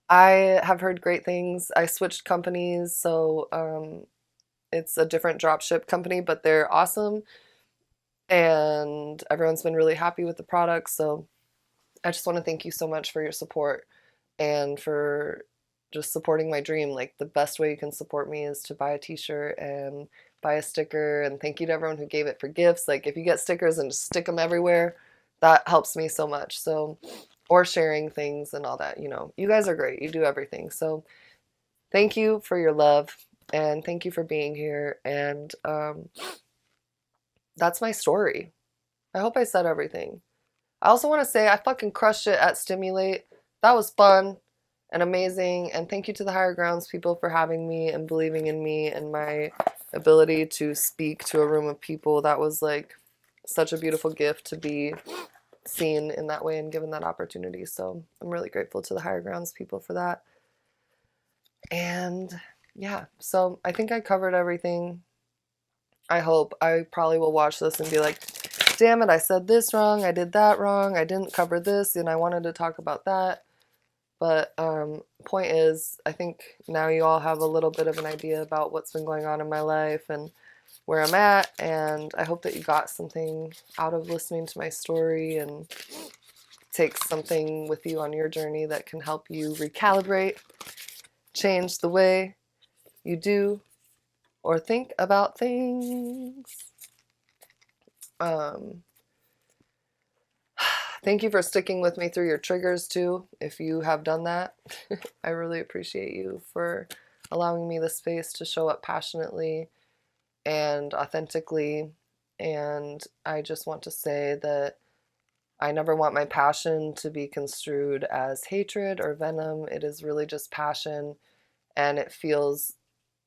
I have heard great things. I switched companies, so it's a different dropship company, but they're awesome. And everyone's been really happy with the products. So I just want to thank you so much for your support and for just supporting my dream. Like, the best way you can support me is to buy a t-shirt and buy a sticker. And thank you to everyone who gave it for gifts. Like, if you get stickers and just stick them everywhere, that helps me so much. So, or sharing things and all that, you know, you guys are great. You do everything. So thank you for your love, and thank you for being here. And that's my story. I hope I said everything. I also want to say I fucking crushed it at Stimulate. That was fun and amazing. And thank you to the Higher Grounds people for having me and believing in me and my ability to speak to a room of people. That was like such a beautiful gift to be seen in that way and given that opportunity. So I'm really grateful to the Higher Grounds people for that. And yeah, so I think I covered everything. I hope. I probably will watch this and be like, damn it, I said this wrong, I did that wrong, I didn't cover this, and I wanted to talk about that. But point is, I think now you all have a little bit of an idea about what's been going on in my life and where I'm at, and I hope that you got something out of listening to my story and take something with you on your journey that can help you recalibrate, change the way you do or think about things. Thank you for sticking with me through your triggers too, if you have done that. I really appreciate you for allowing me the space to show up passionately and authentically. And I just want to say that I never want my passion to be construed as hatred or venom. It is really just passion, and it feels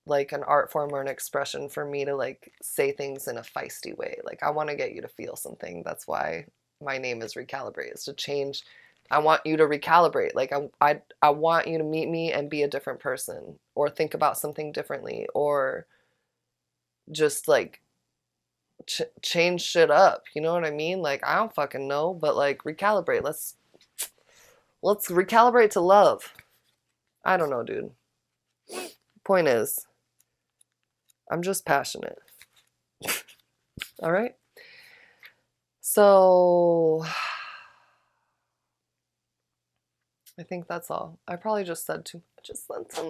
like an art form or an expression for me to like say things in a feisty way. Like, I want to get you to feel something. That's why my name is Recalibrate. It's to change. I want you to recalibrate. Like, I want you to meet me and be a different person, or think about something differently, or just like change shit up. You know what I mean? Like, I don't fucking know, but like, recalibrate. Let's recalibrate to love. I don't know, dude. Point is, I'm just passionate. All right? So I think that's all. I probably just said too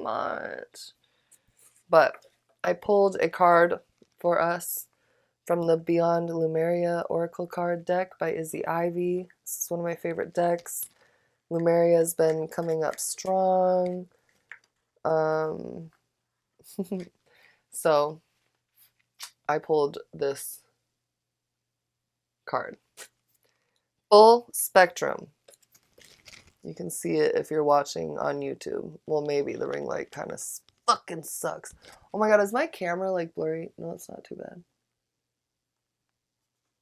much. But I pulled a card for us from the Beyond Lumeria Oracle card deck by Izzy Ivy. This is one of my favorite decks. Lumeria has been coming up strong. So I pulled this card. Full spectrum. You can see it if you're watching on YouTube. Well, maybe the ring light kind of fucking sucks. Oh my god, is my camera like blurry? No, it's not too bad.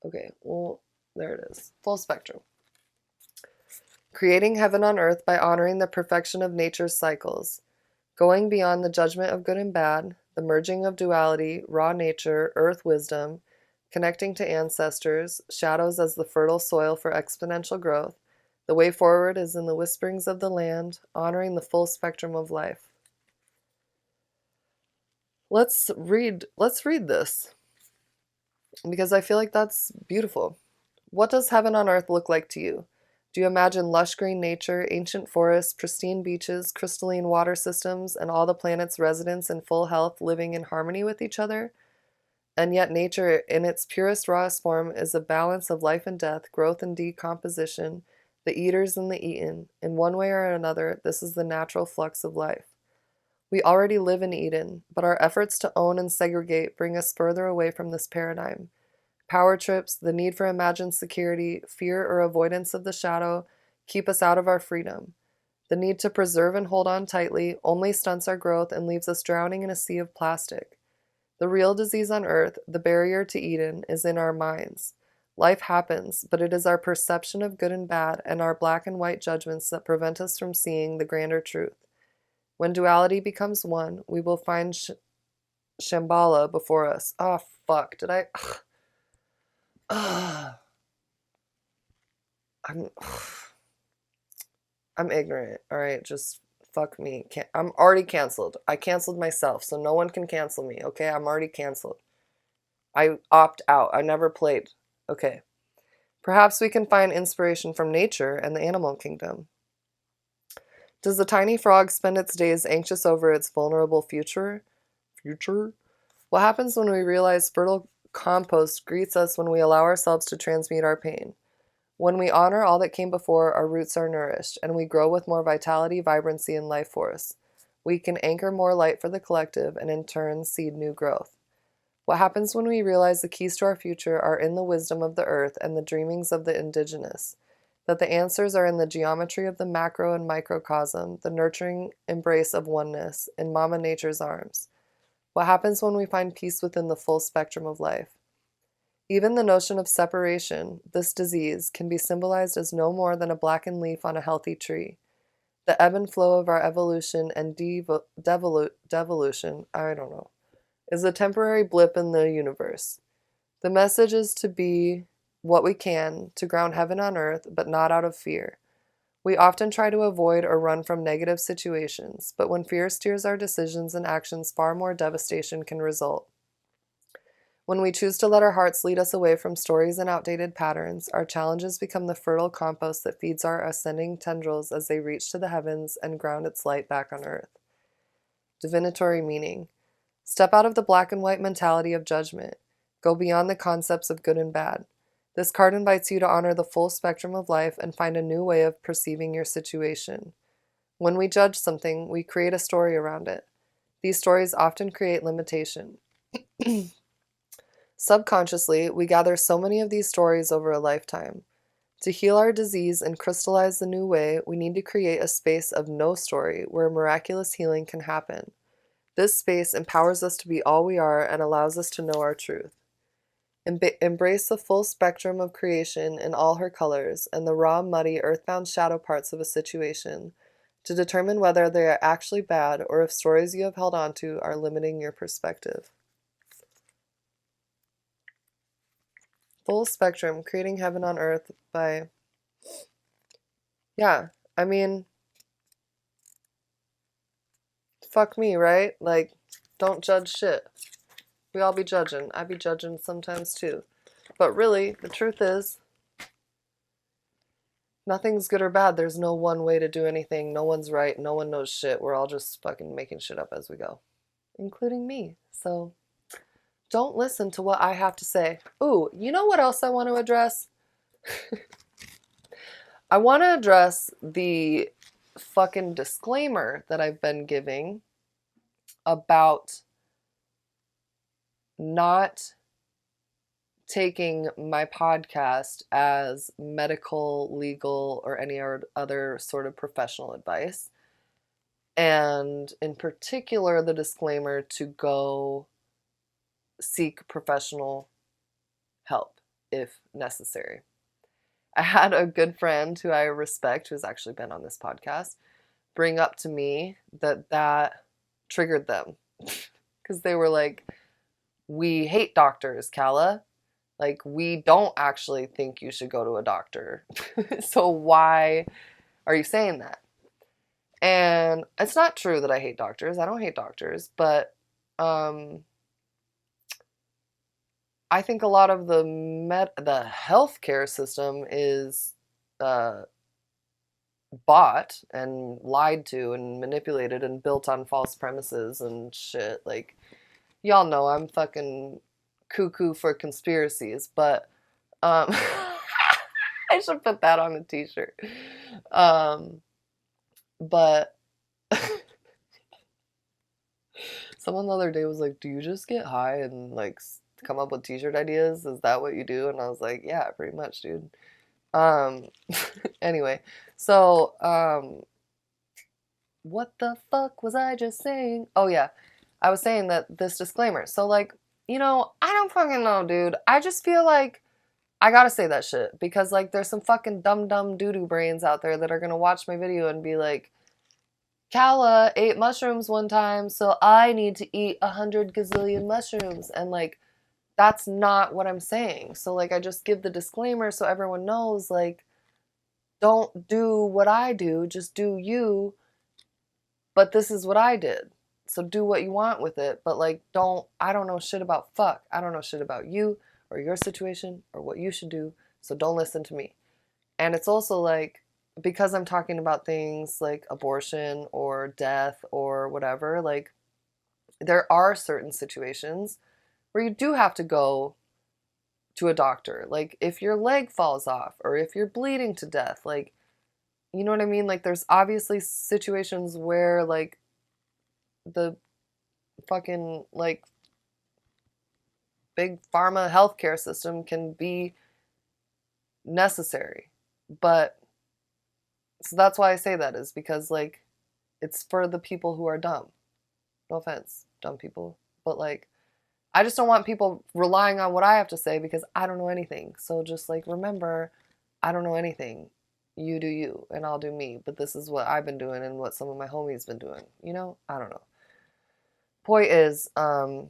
Okay, well, there it is. Full spectrum. Creating heaven on earth by honoring the perfection of nature's cycles. Going beyond the judgment of good and bad, the merging of duality, raw nature, earth wisdom, connecting to ancestors, shadows as the fertile soil for exponential growth. The way forward is in the whisperings of the land, honoring the full spectrum of life. Let's read this, because I feel like that's beautiful. What does heaven on earth look like to you? Do you imagine lush green nature, ancient forests, pristine beaches, crystalline water systems, and all the planet's residents in full health living in harmony with each other? And yet nature, in its purest, rawest form, is a balance of life and death, growth and decomposition, the eaters and the eaten. In one way or another, this is the natural flux of life. We already live in Eden, but our efforts to own and segregate bring us further away from this paradigm. Power trips, the need for imagined security, fear or avoidance of the shadow keep us out of our freedom. The need to preserve and hold on tightly only stunts our growth and leaves us drowning in a sea of plastic. The real disease on earth, the barrier to Eden, is in our minds. Life happens, but it is our perception of good and bad and our black and white judgments that prevent us from seeing the grander truth. When duality becomes one, we will find Shambhala before us. Oh, fuck. Did I... I'm ignorant. All right, just fuck me. I'm already canceled. I canceled myself, so no one can cancel me. Okay, I'm already canceled. I opt out. I never played. Okay. Perhaps we can find inspiration from nature and the animal kingdom. Does the tiny frog spend its days anxious over its vulnerable future? What happens when we realize fertile compost greets us when we allow ourselves to transmute our pain? When we honor all that came before, our roots are nourished, and we grow with more vitality, vibrancy, and life force. We can anchor more light for the collective, and in turn, seed new growth. What happens when we realize the keys to our future are in the wisdom of the earth and the dreamings of the indigenous? That the answers are in the geometry of the macro and microcosm, the nurturing embrace of oneness, in Mama Nature's arms? What happens when we find peace within the full spectrum of life? Even the notion of separation, this disease, can be symbolized as no more than a blackened leaf on a healthy tree. The ebb and flow of our evolution and devolution, I don't know, is a temporary blip in the universe. The message is to be what we can, to ground heaven on earth, but not out of fear. We often try to avoid or run from negative situations, but when fear steers our decisions and actions, far more devastation can result. When we choose to let our hearts lead us away from stories and outdated patterns, our challenges become the fertile compost that feeds our ascending tendrils as they reach to the heavens and ground its light back on earth. Divinatory meaning. Step out of the black and white mentality of judgment. Go beyond the concepts of good and bad. This card invites you to honor the full spectrum of life and find a new way of perceiving your situation. When we judge something, we create a story around it. These stories often create limitation. Subconsciously, we gather so many of these stories over a lifetime. To heal our disease and crystallize the new way, we need to create a space of no story where miraculous healing can happen. This space empowers us to be all we are and allows us to know our truth. Embrace the full spectrum of creation in all her colors and the raw, muddy, earthbound shadow parts of a situation to determine whether they are actually bad or if stories you have held onto are limiting your perspective. Full spectrum, creating heaven on earth by... Yeah, I mean, fuck me, right? Like, don't judge shit. We all be judging. I be judging sometimes too. But really, the truth is, nothing's good or bad. There's no one way to do anything. No one's right. No one knows shit. We're all just fucking making shit up as we go. Including me. So, don't listen to what I have to say. Ooh, you know what else I want to address? I want to address the fucking disclaimer that I've been giving about not taking my podcast as medical, legal, or any other sort of professional advice. And in particular, the disclaimer to go seek professional help if necessary. I had a good friend who I respect, who's actually been on this podcast, bring up to me that triggered them. Because they were like, we hate doctors, Kala. Like, we don't actually think you should go to a doctor. So why are you saying that? And it's not true that I hate doctors. I don't hate doctors, but I think a lot of the healthcare system is bought and lied to and manipulated and built on false premises and shit. Like, y'all know I'm fucking cuckoo for conspiracies, but um I should put that on a t-shirt. But someone the other day was like, "Do you just get high and like come up with t-shirt ideas? Is that what you do?" And I was like, "Yeah, pretty much, dude." Um anyway, so what the fuck was I just saying? Oh yeah. I was saying that this disclaimer. So like, I don't fucking know, dude. I just feel like I gotta say that shit because like there's some fucking dumb doo-doo brains out there that are gonna watch my video and be like, Kala ate mushrooms one time, so I need to eat 100 gazillion mushrooms. And like, that's not what I'm saying. So like, I just give the disclaimer so everyone knows, like, don't do what I do, just do you. But this is what I did. So do what you want with it. But like, I don't know shit about fuck. I don't know shit about you or your situation or what you should do. So don't listen to me. And it's also like, because I'm talking about things like abortion or death or whatever, like, there are certain situations where you do have to go to a doctor. Like, if your leg falls off or if you're bleeding to death, like, you know what I mean? Like, there's obviously situations where, like, the fucking, like, big pharma healthcare system can be necessary. But, so that's why I say that, is because, like, it's for the people who are dumb. No offense, dumb people. But, like, I just don't want people relying on what I have to say because I don't know anything. So just, like, remember, I don't know anything. You do you, and I'll do me. But this is what I've been doing and what some of my homies been doing. I don't know. Point is, I'm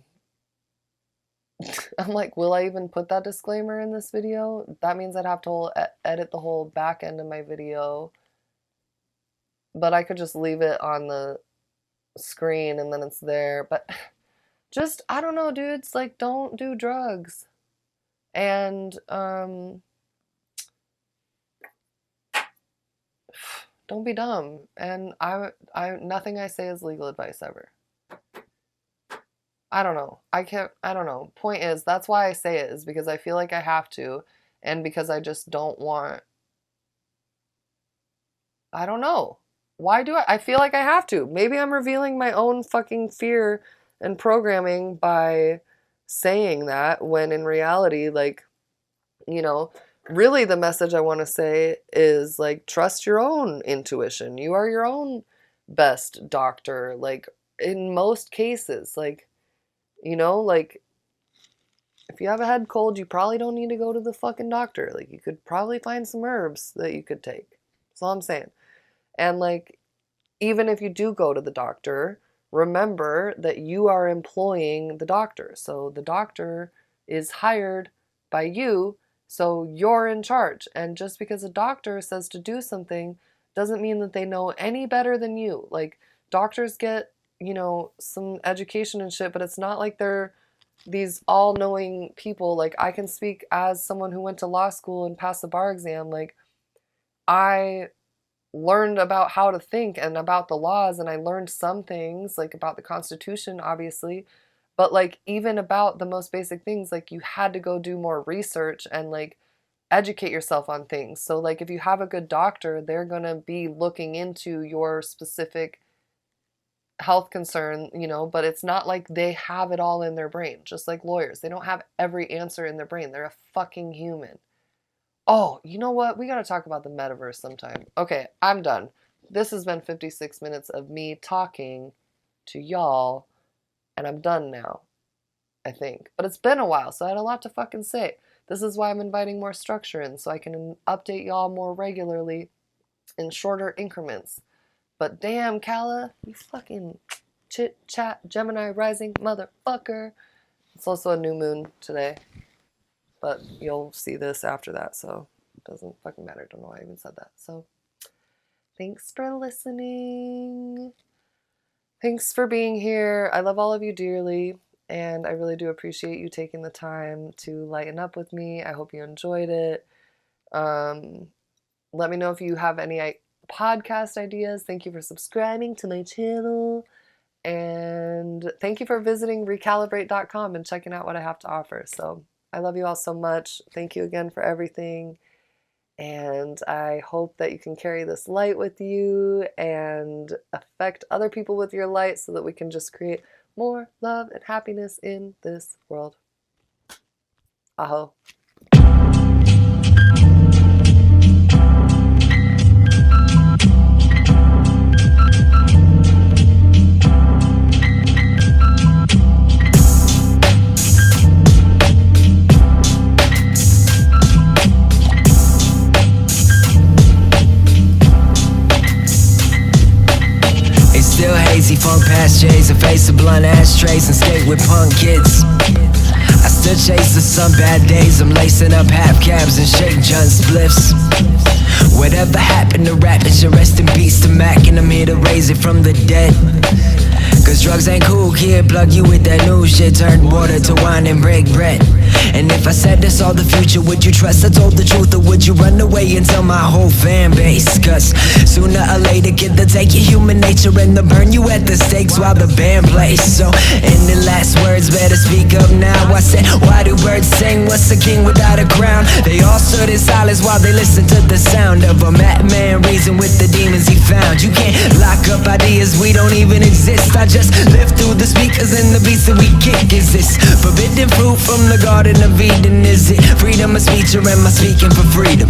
like, will I even put that disclaimer in this video? That means I'd have to edit the whole back end of my video. But I could just leave it on the screen and then it's there. But just, I don't know, dudes. Like, don't do drugs. And, don't be dumb. And nothing I say is legal advice ever. I don't know. I don't know. Point is, that's why I say it, is because I feel like I have to, and because I just don't want, I don't know. Why do I feel like I have to? Maybe I'm revealing my own fucking fear and programming by saying that, when in reality, like, you know, really the message I want to say is, like, trust your own intuition. You are your own best doctor. Like, in most cases, like, like, if you have a head cold, you probably don't need to go to the fucking doctor. Like, you could probably find some herbs that you could take. That's all I'm saying. And, like, even if you do go to the doctor, remember that you are employing the doctor. So the doctor is hired by you, so you're in charge. And just because a doctor says to do something doesn't mean that they know any better than you. Like, doctors get, some education and shit, but it's not like they're these all-knowing people. Like, I can speak as someone who went to law school and passed the bar exam. Like, I learned about how to think and about the laws, and I learned some things, like, about the Constitution, obviously, but, like, even about the most basic things, like, you had to go do more research and, like, educate yourself on things. So, like, if you have a good doctor, they're gonna be looking into your specific health concern, but it's not like they have it all in their brain. Just like lawyers, they don't have every answer in their brain. They're a fucking human. Oh, you know what? We gotta talk about the metaverse sometime. Okay, I'm done. This has been 56 minutes of me talking to y'all, and I'm done now, I think. But it's been a while, so I had a lot to fucking say. This is why I'm inviting more structure in, so I can update y'all more regularly in shorter increments. But damn, Kala, you fucking chit-chat Gemini rising motherfucker. It's also a new moon today. but you'll see this after that, so it doesn't fucking matter. Don't know why I even said that. So thanks for listening. Thanks for being here. I love all of you dearly, and I really do appreciate you taking the time to lighten up with me. I hope you enjoyed it. Let me know if you have any podcast ideas. Thank you for subscribing to my channel. And thank you for visiting recalibrate.com and checking out what I have to offer. So I love you all so much. Thank you again for everything. And I hope that you can carry this light with you and affect other people with your light so that we can just create more love and happiness in this world. Aho. Still hazy, funk past J's, a face of blunt ashtrays and skate with punk kids. I still chase the sun bad days, I'm lacing up half cabs and shake John spliffs. Whatever happened to rap, it should rest in peace to Mac, and I'm here to raise it from the dead. Cause drugs ain't cool, kid, plug you with that new shit, turn water to wine and break bread. And if I said this all the future, would you trust I told the truth, or would you run away and tell my whole fan base? Cause sooner or later, kid, they'll take your human nature and they'll burn you at the stakes while the band plays. So, in the last words, better speak up now. I said, why do birds sing? What's a king without a crown? They all stood in silence while they listened to the sound of a madman reason with the demons he found. You can't lock up ideas, we don't even exist. I just live through the speakers and the beats that we kick. Is this forbidden fruit from the Garden of Eden? Is it freedom of speech, or am I speaking for freedom?